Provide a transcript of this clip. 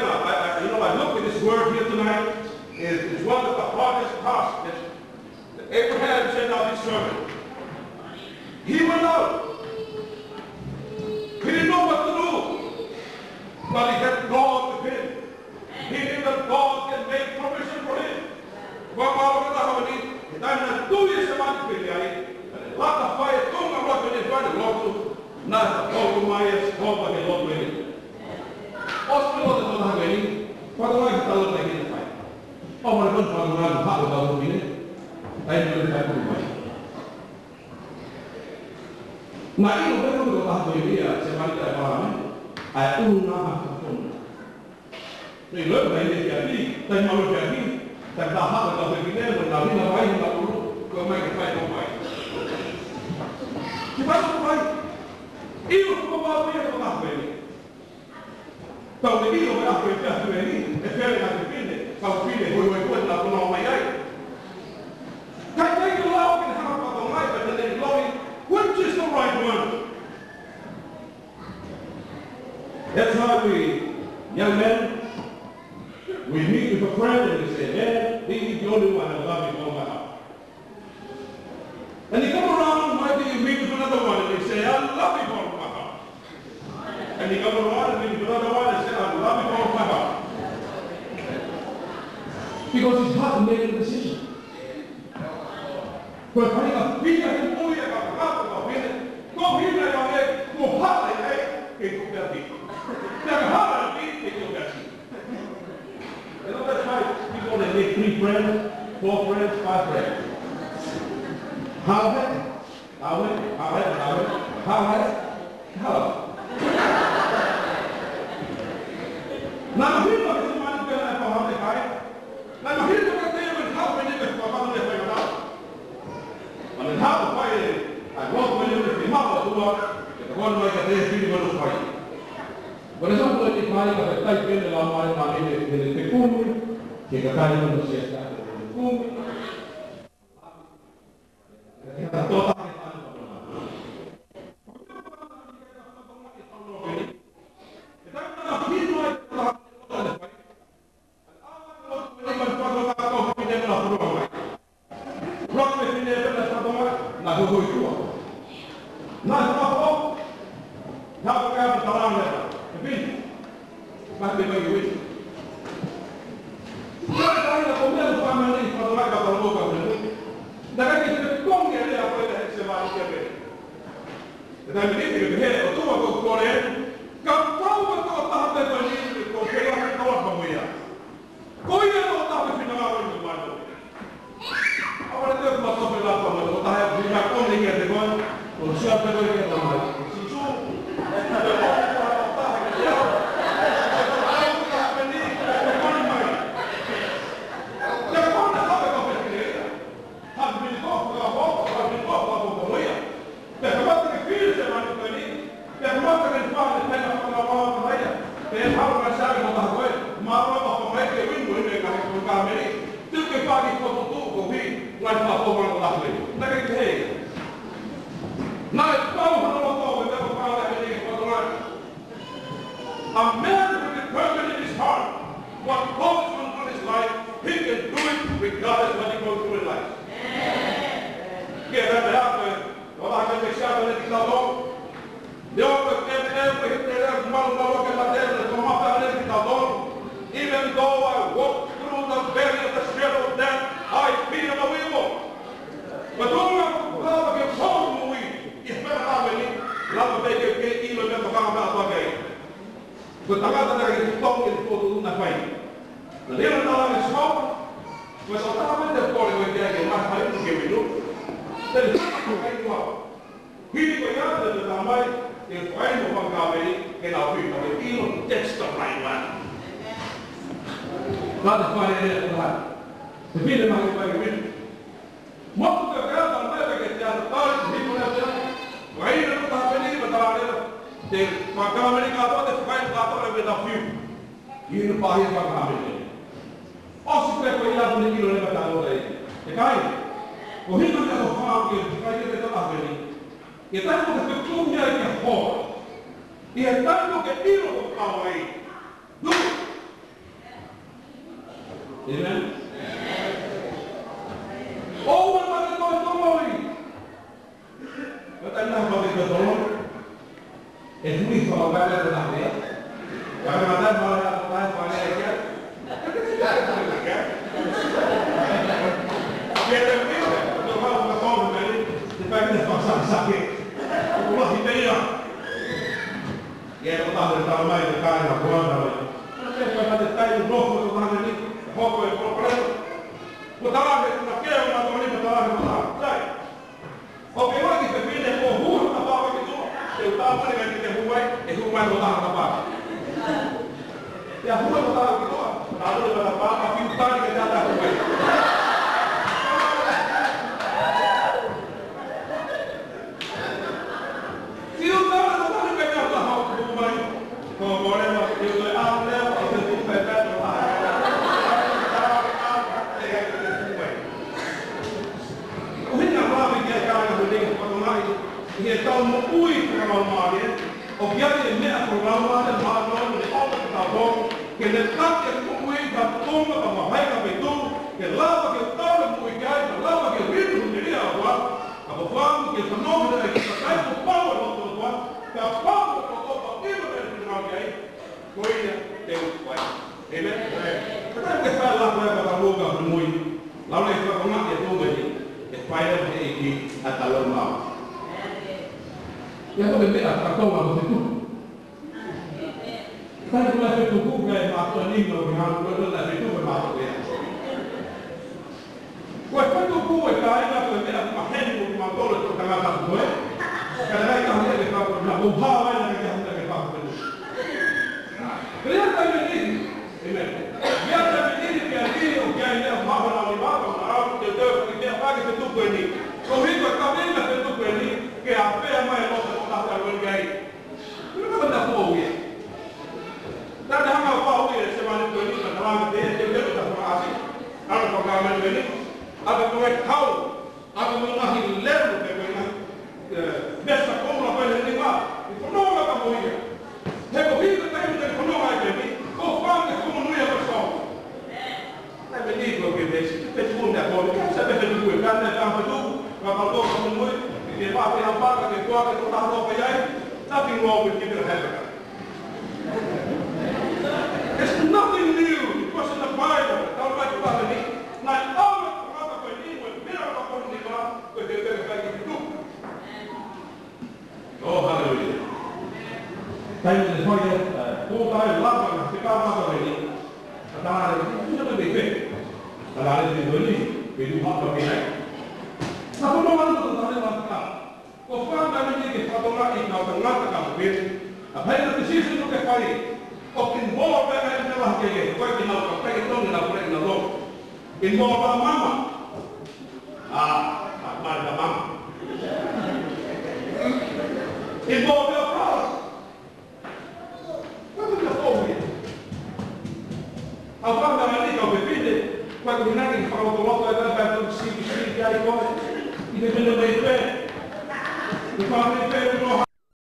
I look at this word here tonight. It's one of the hardest passages that Abraham sent out his servant. He went out. He didn't know what to do. But he had God with him. He knew that God can make provision for him. Which is the right one? That's why we, young men, we meet with a friend and we say, "Dad, this is the only one I love in all my heart." And you come around, maybe you meet with another one and they say, "I love you with all my heart." And you come around and meet with another one and say, "I love you with all my heart." Because it's hard to make a decision. But I think we can only about half of it. Go here and go hard and get to that deep. Never hard and get to that deep. You know, that's why people they make 3 friends, 4 friends, 5 friends. How? Now, we look at the man who can have a high. Now, we look at them and how many of them are going to out. And how to fight it. I walk with you if you have to work, the one way that they really want to fight. Por eso puede que vaya a estar viendo la mano del pecunio, que acá no se está con el pecunio. A man who determined in his heart what goes on in his life, he can do it regardless of what he goes through in life. Even though I walk through the valley of the shadow of death, I fear no evil. But don't love your soul, we love make evil never come about again. But I got to talk in for the fight. The little dollar is small, but on top of the body when they get my fight to give you. Then it's going to up. He will not let the might in find of one company and I'll be the evil. That's the right one. Not the fire in the life. The feeling might be written. Most of the girls are never get down. The people have done. Why you don't have any but they company got the fight with a few. You buy it from company. Also, we have to kill them at the guy. Well, he doesn't have a farm to try to get the company. If that was the two years before, he had done to get ill away. Look, Amen? Oh, what about the glory? But I know about the Lord. It's me for a better than I did. I'm not that much out of life on it again. Yeah, they're good. The one with the phone, man. The fact that I'm sucking. What he did. Yeah, but I'm not going to kind of one. Sempre vai detalhe do novo do lado ali, roupa e problema. Botar lá, na queira, uma dona ali, botar lá, sai. Ok, lá que você vê, é por rua, na barra que tu, eu tava ali, vai ter rua, e rua vai botar na barra. E a rua botar lá que tu, na rua da barra, a pintar que já dá rua. Se eu tava, não tava pegando a roupa do banho, com o problema, eu tô então no ui programar o que é minha programar é mais longo de alta que tá bom que ele tá que o ui da toma da vai da betu que lava que tá no ui que lava que vindo no dia agora a bofão que o nome da que tá com pau no todo agora que a pau do todo vivo da final que aí coisa Deus vai ele então que faz lá para a boca do ui lá onde está com a que tudo aí é pai da que até lá mal. Ya no bebé hasta toma lo que tú. ¿Sabes cómo hace tu cuca en Martonino que han puesto la de tu en Martonino? Pues cuando tu cuca está ahí la primera imagen que mandó lo que están hablando, ¿eh? Cada vez que había que estar con la bombada en la que había que estar con el. Pero ya está venido. Ya está venido que aquí o que hay en más la olivar o la agua que te que apague que tú puedes. Conmigo está bien que tú puedes que a fe mais lo hasta el gay. Pero no anda fobia. Dá uma fobia se vai no bonito, na lá de ele está por assim. Agora com a mãe dele, agora com o cau, agora com uma hilero que vai dessa como a coisa de lá. E não vai para morrer. Recorrido tem que não vai ter. Com fome como não é pessoal. É benito que deixe. Fez muito agora. Quer saber de tudo, carne de campo tudo, vai para todo mundo. If I can back and go out and talk over here, nothing wrong with giving a haircut. It's nothing new. It was in the Bible. Don't like about it. Not all of the other way with miracle from the God, but they're very effective too. Oh, hallelujah. Thank you for your full-time love and pick up another lady. And I don't be fit. And I didn't believe we do not be right. Sa pembangunan itu tadi mantap. Kofan kami ini fatona ini nak tengah kampir. Apa yang tersisa itu kefai. Okin bol berada di dalam kaya. Kau ini nak kau ini dong nak boleh nak dong. In bol mama. Mana mama. In bol apa? Kau tu dah tahu ya. Apa kami ini kau berpikir. Kau ini nanti kalau tolong kau ada bantu sih cari kau. Ini benar-benar fair.